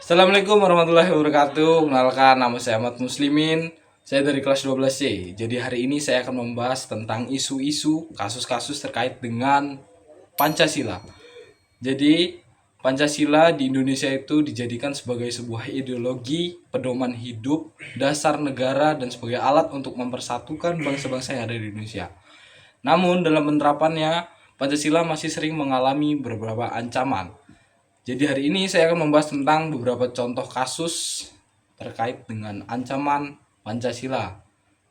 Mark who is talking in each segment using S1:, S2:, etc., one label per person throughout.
S1: Assalamualaikum warahmatullahi wabarakatuh. Kenalkan, nama saya Ahmad Muslimin. Saya dari kelas 12C. Jadi hari ini saya akan membahas tentang isu-isu kasus-kasus terkait dengan Pancasila. Jadi Pancasila di Indonesia itu dijadikan sebagai sebuah ideologi, pedoman hidup, dasar negara, dan sebagai alat untuk mempersatukan bangsa-bangsa yang ada di Indonesia. Namun dalam penerapannya, Pancasila masih sering mengalami beberapa ancaman. Jadi hari ini saya akan membahas tentang beberapa contoh kasus terkait dengan ancaman Pancasila.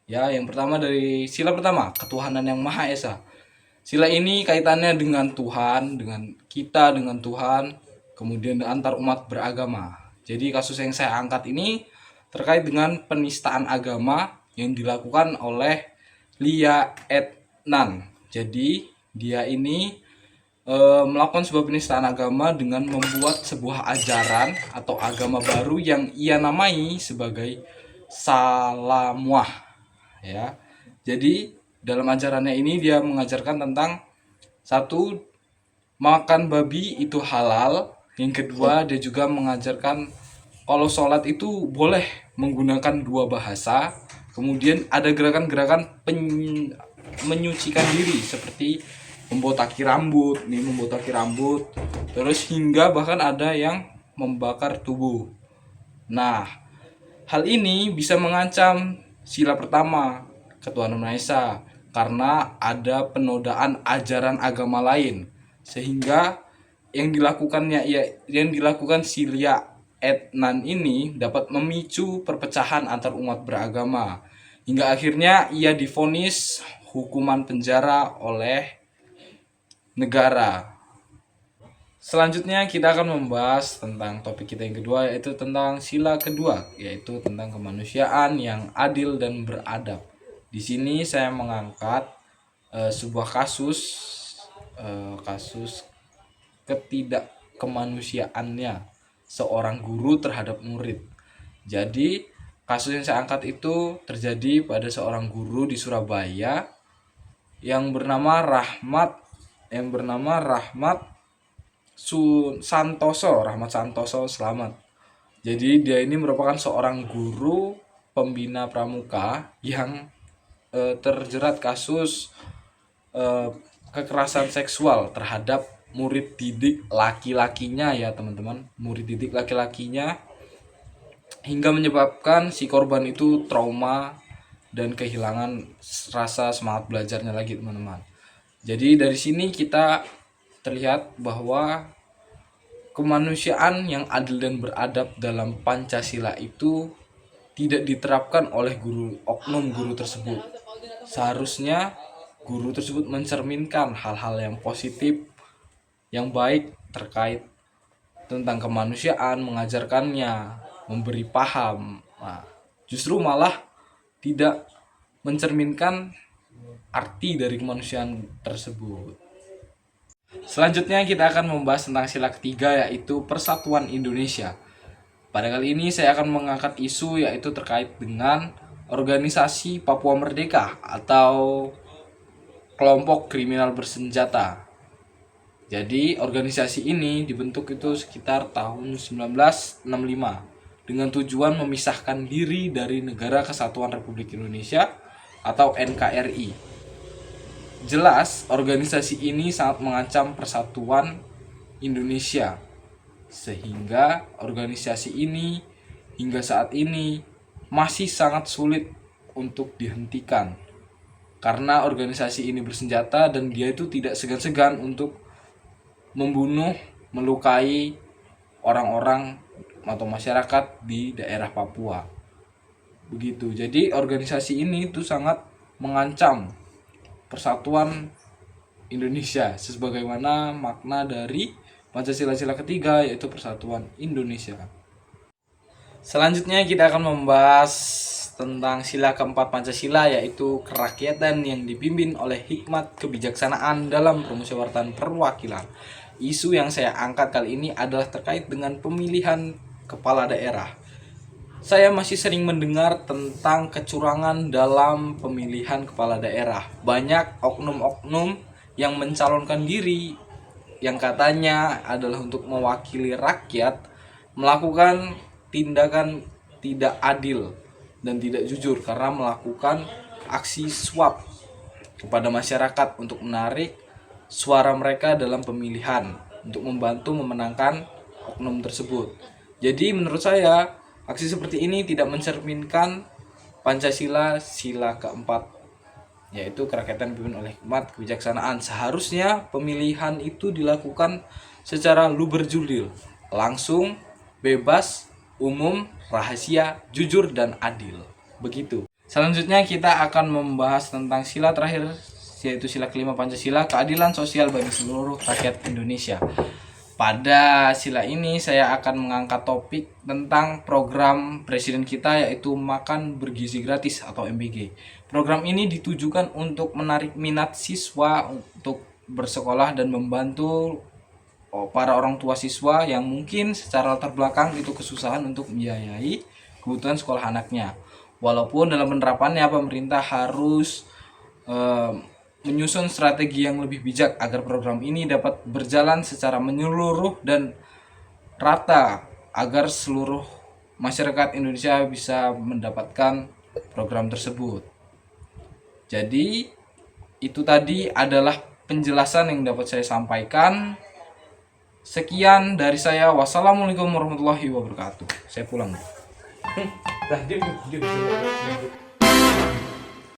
S1: Ya, yang pertama dari sila pertama, ketuhanan yang Maha Esa. Sila ini kaitannya dengan Tuhan, dengan kita, dengan Tuhan, kemudian antar umat beragama. Jadi kasus yang saya angkat ini terkait dengan penistaan agama yang dilakukan oleh Lia Etnan. Jadi dia ini melakukan sebuah penistaan agama dengan membuat sebuah ajaran atau agama baru yang ia namai sebagai Salamwah, ya. Jadi dalam ajarannya ini dia mengajarkan tentang satu, makan babi itu halal. Yang kedua, dia juga mengajarkan kalau sholat itu boleh menggunakan dua bahasa. Kemudian ada gerakan-gerakan menyucikan diri seperti membotaki rambut, terus hingga bahkan ada yang membakar tubuh. Nah, hal ini bisa mengancam sila pertama, ketuhanan Maha Esa, karena ada penodaan ajaran agama lain, sehingga yang dilakukan si Lia Etnan ini dapat memicu perpecahan antar umat beragama, hingga akhirnya ia divonis hukuman penjara oleh negara. Selanjutnya kita akan membahas tentang topik kita yang kedua, yaitu tentang sila kedua, yaitu tentang kemanusiaan yang adil dan beradab. Di sini saya mengangkat sebuah kasus ketidakkemanusiaannya seorang guru terhadap murid. Jadi kasus yang saya angkat itu terjadi pada seorang guru di Surabaya yang bernama Rahmat Santoso Selamat. Jadi dia ini merupakan seorang guru pembina pramuka yang terjerat kasus kekerasan seksual terhadap murid didik laki-lakinya, ya teman-teman, murid didik laki-lakinya, hingga menyebabkan si korban itu trauma dan kehilangan rasa semangat belajarnya lagi, teman-teman. Jadi dari sini kita terlihat bahwa kemanusiaan yang adil dan beradab dalam Pancasila itu tidak diterapkan oleh oknum guru tersebut. Seharusnya guru tersebut mencerminkan hal-hal yang positif, yang baik terkait tentang kemanusiaan, mengajarkannya, memberi paham. Nah, justru malah tidak mencerminkan arti dari kemanusiaan tersebut. Selanjutnya kita akan membahas tentang sila ketiga, yaitu Persatuan Indonesia. Pada kali ini saya akan mengangkat isu yaitu terkait dengan organisasi Papua Merdeka atau kelompok kriminal bersenjata. Jadi organisasi ini dibentuk itu sekitar tahun 1965 dengan tujuan memisahkan diri dari Negara Kesatuan Republik Indonesia atau NKRI. Jelas organisasi ini sangat mengancam persatuan Indonesia, sehingga organisasi ini hingga saat ini masih sangat sulit untuk dihentikan, karena organisasi ini bersenjata dan dia itu tidak segan-segan untuk membunuh, melukai orang-orang atau masyarakat di daerah Papua. Begitu. Jadi organisasi ini itu sangat mengancam persatuan Indonesia sebagaimana makna dari Pancasila sila ketiga, yaitu persatuan Indonesia. Selanjutnya kita akan membahas tentang sila keempat Pancasila, yaitu kerakyatan yang dipimpin oleh hikmat kebijaksanaan dalam permusyawaratan perwakilan. Isu yang saya angkat kali ini adalah terkait dengan pemilihan kepala daerah. Saya masih sering mendengar tentang kecurangan dalam pemilihan kepala daerah. Banyak oknum-oknum yang mencalonkan diri yang katanya adalah untuk mewakili rakyat melakukan tindakan tidak adil dan tidak jujur karena melakukan aksi swab kepada masyarakat untuk menarik suara mereka dalam pemilihan untuk membantu memenangkan oknum tersebut. Jadi menurut saya aksi seperti ini tidak mencerminkan Pancasila sila keempat, yaitu kerakyatan dipimpin oleh hikmat kebijaksanaan. Seharusnya pemilihan itu dilakukan secara luber-jurdil, langsung, bebas, umum, rahasia, jujur, dan adil. Begitu. Selanjutnya kita akan membahas tentang sila terakhir, yaitu sila kelima Pancasila, keadilan sosial bagi seluruh rakyat Indonesia. Pada sila ini saya akan mengangkat topik tentang program presiden kita, yaitu makan bergizi gratis atau MBG. Program ini ditujukan untuk menarik minat siswa untuk bersekolah dan membantu para orang tua siswa yang mungkin secara latar belakang itu kesusahan untuk membiayai kebutuhan sekolah anaknya. Walaupun dalam penerapannya pemerintah harus menyusun strategi yang lebih bijak agar program ini dapat berjalan secara menyeluruh dan rata agar seluruh masyarakat Indonesia bisa mendapatkan program tersebut. Jadi itu tadi adalah penjelasan yang dapat saya sampaikan. Sekian dari saya. Wassalamualaikum warahmatullahi wabarakatuh. Saya pulang.
S2: Tadi